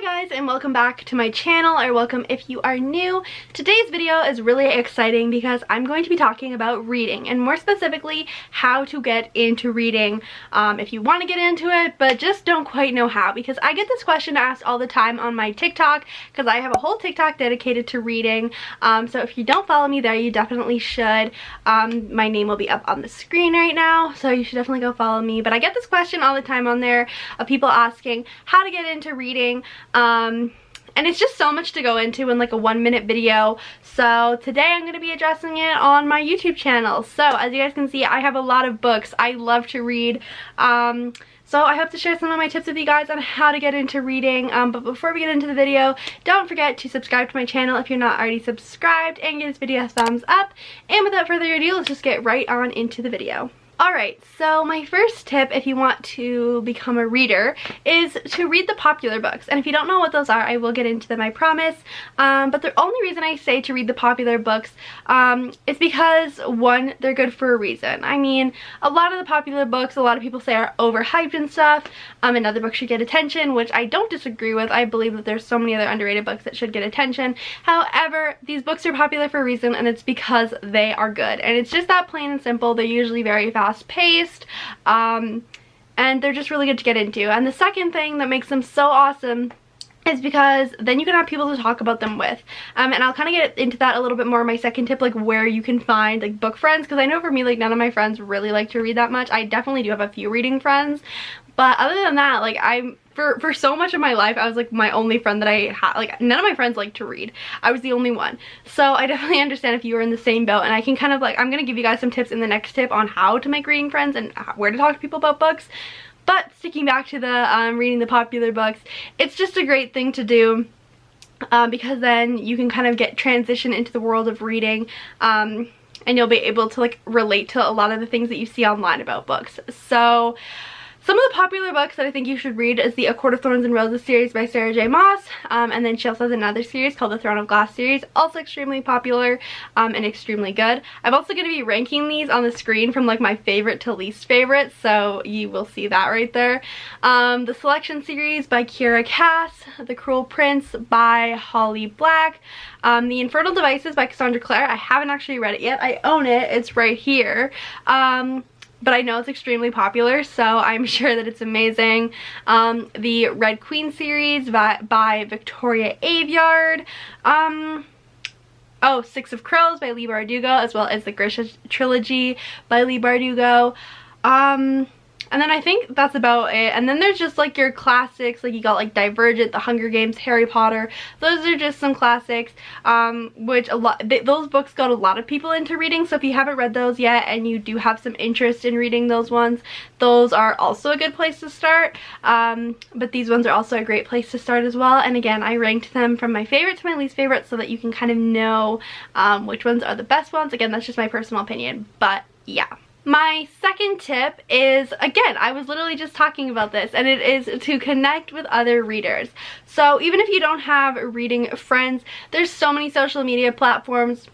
Hi guys, and welcome back to my channel, or welcome if you are new. Today's video is really exciting because I'm going to be talking about reading, and more specifically how to get into reading if you want to get into it but just don't quite know how, because I get this question asked all the time on my TikTok because I have a whole TikTok dedicated to reading. So if you don't follow me there, you definitely should. My name will be up on the screen right now, so you should definitely go follow me. But I get this question all the time on there of people asking how to get into reading. And it's just so much to go into in like a 1-minute video. So today I'm going to be addressing it on my YouTube channel. So as you guys can see, I have a lot of books. I love to read. So I hope to share some of my tips with you guys on how to get into reading. But before we get into the video, don't forget to subscribe to my channel if you're not already subscribed, and give this video a thumbs up. And without further ado, let's just get right on into the video. Alright, so my first tip if you want to become a reader is to read the popular books. And if you don't know what those are, I will get into them, I promise. But the only reason I say to read the popular books is because, one, they're good for a reason. I mean, a lot of the popular books, a lot of people say are overhyped and stuff, and other books should get attention, which I don't disagree with. I believe that there's so many other underrated books that should get attention. However, these books are popular for a reason, and it's because they are good. And it's just that plain and simple. They're usually very fast-paced, and they're just really good to get into. And the second thing that makes them so awesome is because then you can have people to talk about them with. And I'll kind of get into that a little bit more in my second tip, like where you can find like book friends, because I know for me, like, none of my friends really like to read that much. I definitely do have a few reading friends, but other than that, like, for so much of my life, I was like my only friend that I had. Like, none of my friends like to read. I was the only one. So I definitely understand if you were in the same boat, and I can kind of like, I'm gonna give you guys some tips in the next tip on how to make reading friends and where to talk to people about books. But sticking back to the reading the popular books, it's just a great thing to do because then you can kind of get transition into the world of reading, and you'll be able to like relate to a lot of the things that you see online about books. So some of the popular books that I think you should read is the A Court of Thorns and Roses series by Sarah J. Maas, and then she also has another series called the Throne of Glass series, also extremely popular and extremely good. I'm also going to be ranking these on the screen from like my favorite to least favorite, so you will see that right there. The Selection series by Kiera Cass, The Cruel Prince by Holly Black, The Infernal Devices by Cassandra Clare. I haven't actually read it yet. I own it. It's right here. But I know it's extremely popular, so I'm sure that it's amazing. The Red Queen series by Victoria Aveyard. Six of Crows by Leigh Bardugo, as well as the Grisha trilogy by Leigh Bardugo. And then I think that's about it. And then there's just like your classics, like you got like Divergent, The Hunger Games, Harry Potter. Those are just some classics, which those books got a lot of people into reading. So if you haven't read those yet and you do have some interest in reading those ones, those are also a good place to start. But these ones are also a great place to start as well. And again, I ranked them from my favorite to my least favorite so that you can kind of know which ones are the best ones. Again, that's just my personal opinion, but yeah. My second tip is, again, I was literally just talking about this, and it is to connect with other readers. So even if you don't have reading friends, there's so many social media platforms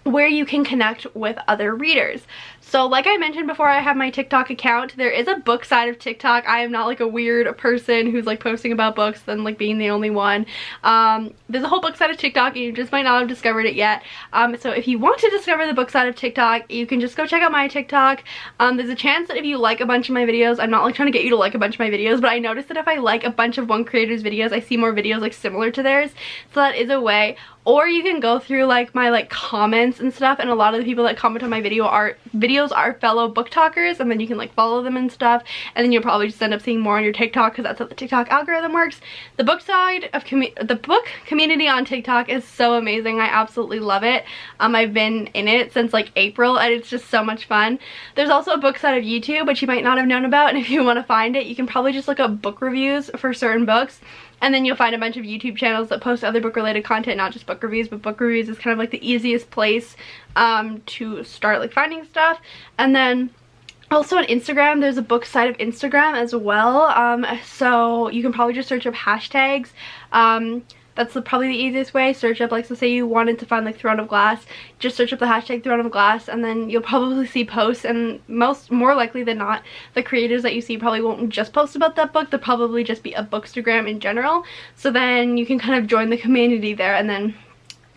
where you can connect with other readers. So like I mentioned before, I have my TikTok account. There is a book side of TikTok. I am not like a weird person who's like posting about books and like being the only one. There's a whole book side of TikTok, and you just might not have discovered it yet. So if you want to discover the book side of TikTok, you can just go check out my TikTok. There's a chance that if you like a bunch of my videos, I'm not like trying to get you to like a bunch of my videos, but I noticed that if I like a bunch of one creator's videos, I see more videos like similar to theirs. So that is a way. Or you can go through like my like comments and stuff, and a lot of the people that comment on my videos are fellow book talkers, and then you can like follow them and stuff, and then you'll probably just end up seeing more on your TikTok because that's how the TikTok algorithm works. The book side of the book community on TikTok is so amazing. I absolutely love it. I've been in it since like April, and it's just so much fun. There's also a book side of YouTube, which you might not have known about, and if you want to find it, you can probably just look up book reviews for certain books. And then you'll find a bunch of YouTube channels that post other book related content, not just book reviews, but book reviews is kind of like the easiest place to start like finding stuff. And then also on Instagram, there's a book side of Instagram as well. So you can probably just search up hashtags. That's probably the easiest way. Search up, like, so say you wanted to find like Throne of Glass, just search up the hashtag Throne of Glass, and then you'll probably see posts, and more likely than not, the creators that you see probably won't just post about that book. They'll probably just be a bookstagram in general. So then you can kind of join the community there and then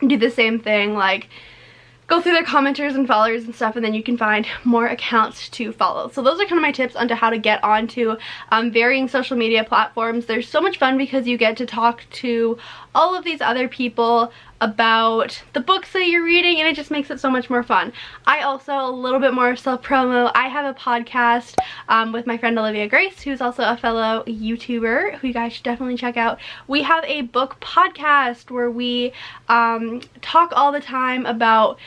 do the same thing, like go through their commenters and followers and stuff, and then you can find more accounts to follow. So those are kind of my tips onto how to get onto varying social media platforms. They're so much fun because you get to talk to all of these other people about the books that you're reading, and it just makes it so much more fun. I also, a little bit more self-promo, I have a podcast with my friend Olivia Grace, who's also a fellow YouTuber, who you guys should definitely check out. We have a book podcast where we talk all the time about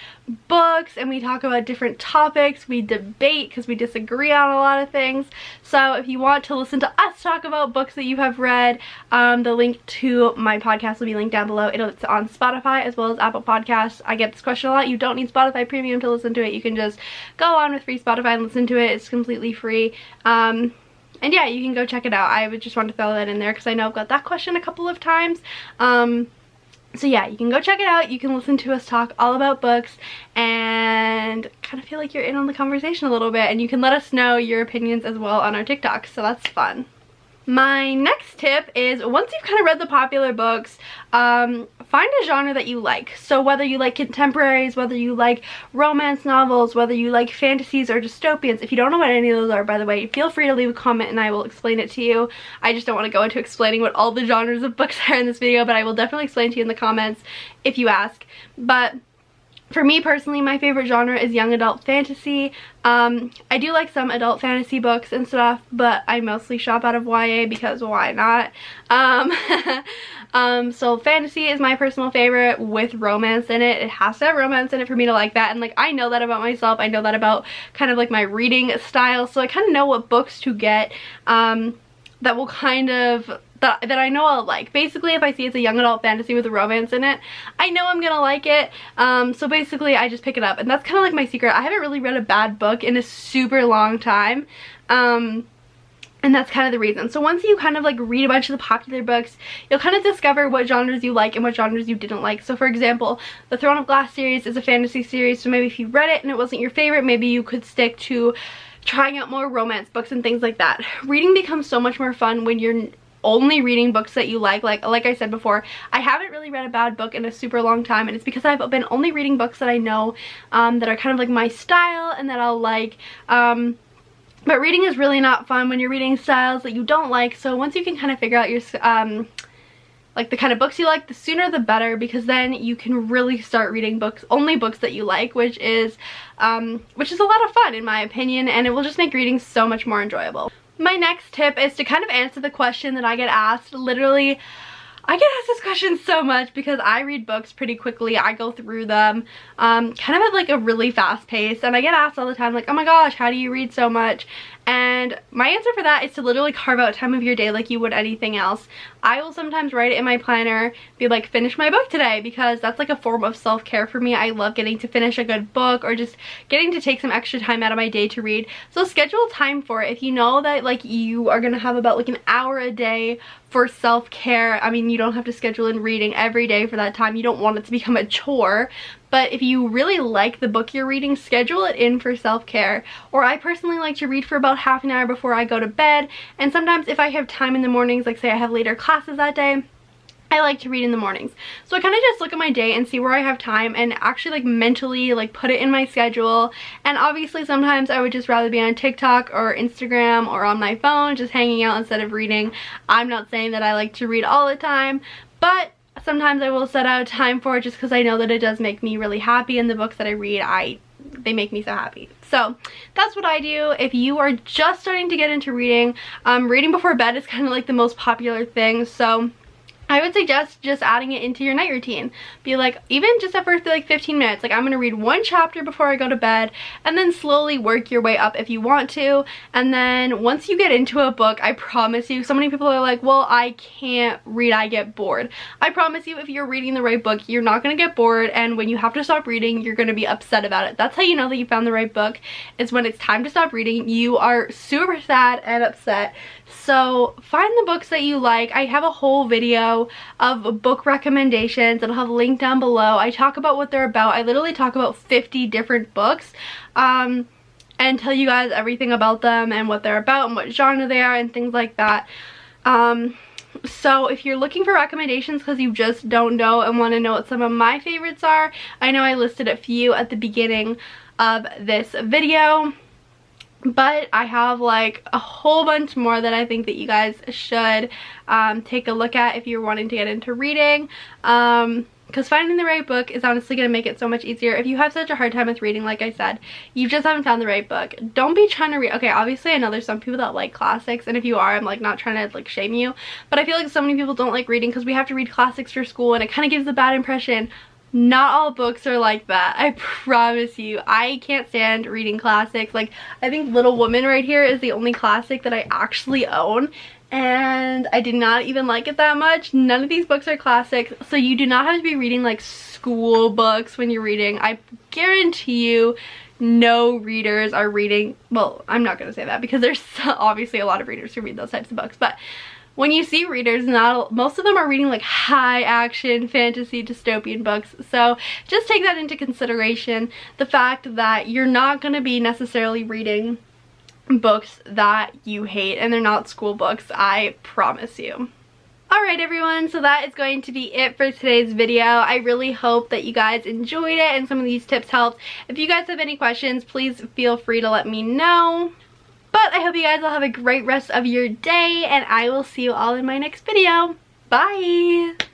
books, and we talk about different topics. We debate because we disagree on a lot of things. So if you want to listen to us talk about books that you have read, the link to my podcast will be linked down below. It's on Spotify as well as Apple Podcasts. I get this question a lot. You don't need Spotify Premium to listen to it. You can just go on with free Spotify and listen to it. It's completely free. And yeah, you can go check it out. I would just want to throw that in there because I know I've got that question a couple of times. So yeah, you can go check it out. You can listen to us talk all about books and kind of feel like you're in on the conversation a little bit, and you can let us know your opinions as well on our TikTok, so that's fun. My next tip is, once you've kind of read the popular books, find a genre that you like. So whether you like contemporaries, whether you like romance novels, whether you like fantasies or dystopians. If you don't know what any of those are, by the way, feel free to leave a comment and I will explain it to you. I just don't want to go into explaining what all the genres of books are in this video, but I will definitely explain to you in the comments if you ask. But for me personally, my favorite genre is young adult fantasy. I do like some adult fantasy books and stuff, but I mostly shop out of YA because why not? So fantasy is my personal favorite with romance in it. It has to have romance in it for me to like that, and like I know that about myself. I know that about kind of like my reading style, so I kind of know what books to get that will kind of that I know I'll like. Basically, if I see it's a young adult fantasy with a romance in it, I know I'm gonna like it. So basically I just pick it up, and that's kind of like my secret. I haven't really read a bad book in a super long time, and that's kind of the reason. So once you kind of like read a bunch of the popular books, you'll kind of discover what genres you like and what genres you didn't like. So for example, the Throne of Glass series is a fantasy series, so maybe if you read it and it wasn't your favorite, maybe you could stick to trying out more romance books and things like that. Reading becomes so much more fun when you're only reading books that you like. Like I said before, I haven't really read a bad book in a super long time, and it's because I've been only reading books that I know that are kind of like my style and that I'll like. But reading is really not fun when you're reading styles that you don't like. So once you can kind of figure out your like the kind of books you like, the sooner the better, because then you can really start reading only books that you like, which is a lot of fun in my opinion, and it will just make reading so much more enjoyable. My next tip is to kind of answer the question that I get asked. Literally, I get asked this question so much because I read books pretty quickly. I go through them kind of at like a really fast pace, and I get asked all the time like, oh my gosh, how do you read so much? And my answer for that is to literally carve out time of your day like you would anything else. I will sometimes write it in my planner, be like, finish my book today, because that's like a form of self-care for me. I love getting to finish a good book, or just getting to take some extra time out of my day to read. So schedule time for it. If you know that like you are gonna have about like an hour a day for self-care, I mean, you don't have to schedule in reading every day for that time. You don't want it to become a chore. But if you really like the book you're reading, schedule it in for self-care. Or I personally like to read for about half an hour before I go to bed. And sometimes if I have time in the mornings, like say I have later classes that day, I like to read in the mornings. So I kind of just look at my day and see where I have time and actually like mentally like put it in my schedule. And obviously sometimes I would just rather be on TikTok or Instagram or on my phone just hanging out instead of reading. I'm not saying that I like to read all the time, but sometimes I will set out time for it just because I know that it does make me really happy, and the books that I read, they make me so happy. So that's what I do. If you are just starting to get into reading, reading before bed is kind of like the most popular thing. So I would suggest just adding it into your night routine. Be like, even just at first, be like 15 minutes. Like, I'm gonna read one chapter before I go to bed, and then slowly work your way up if you want to. And then once you get into a book, I promise you, so many people are like, well, I can't read, I get bored. I promise you, if you're reading the right book, you're not gonna get bored, and when you have to stop reading, you're gonna be upset about it. That's how you know that you found the right book, is when it's time to stop reading, you are super sad and upset. So find the books that you like. I have a whole video video of book recommendations. It'll have a link down below. I talk about what they're about. I literally talk about 50 different books and tell you guys everything about them and what they're about and what genre they are and things like that. So if you're looking for recommendations because you just don't know and want to know what some of my favorites are, I know I listed a few at the beginning of this video, but I have like a whole bunch more that I think that you guys should take a look at if you're wanting to get into reading. Because finding the right book is honestly going to make it so much easier. If you have such a hard time with reading, like I said, you just haven't found the right book. Don't be trying to read. Okay, obviously I know there's some people that like classics, and if you are, I'm like not trying to like shame you, but I feel like so many people don't like reading because we have to read classics for school and it kind of gives a bad impression. Not all books are like that. I promise you. I can't stand reading classics. Like, I think Little Women right here is the only classic that I actually own, and I did not even like it that much. None of these books are classics, so you do not have to be reading like school books when you're reading. I guarantee you no readers are reading, well, I'm not gonna say that because there's obviously a lot of readers who read those types of books, but when you see readers, most of them are reading like high action fantasy dystopian books. So just take that into consideration, the fact that you're not going to be necessarily reading books that you hate, and they're not school books, I promise you. Alright everyone, so that is going to be it for today's video. I really hope that you guys enjoyed it and some of these tips helped. If you guys have any questions, please feel free to let me know. But I hope you guys will have a great rest of your day, and I will see you all in my next video. Bye!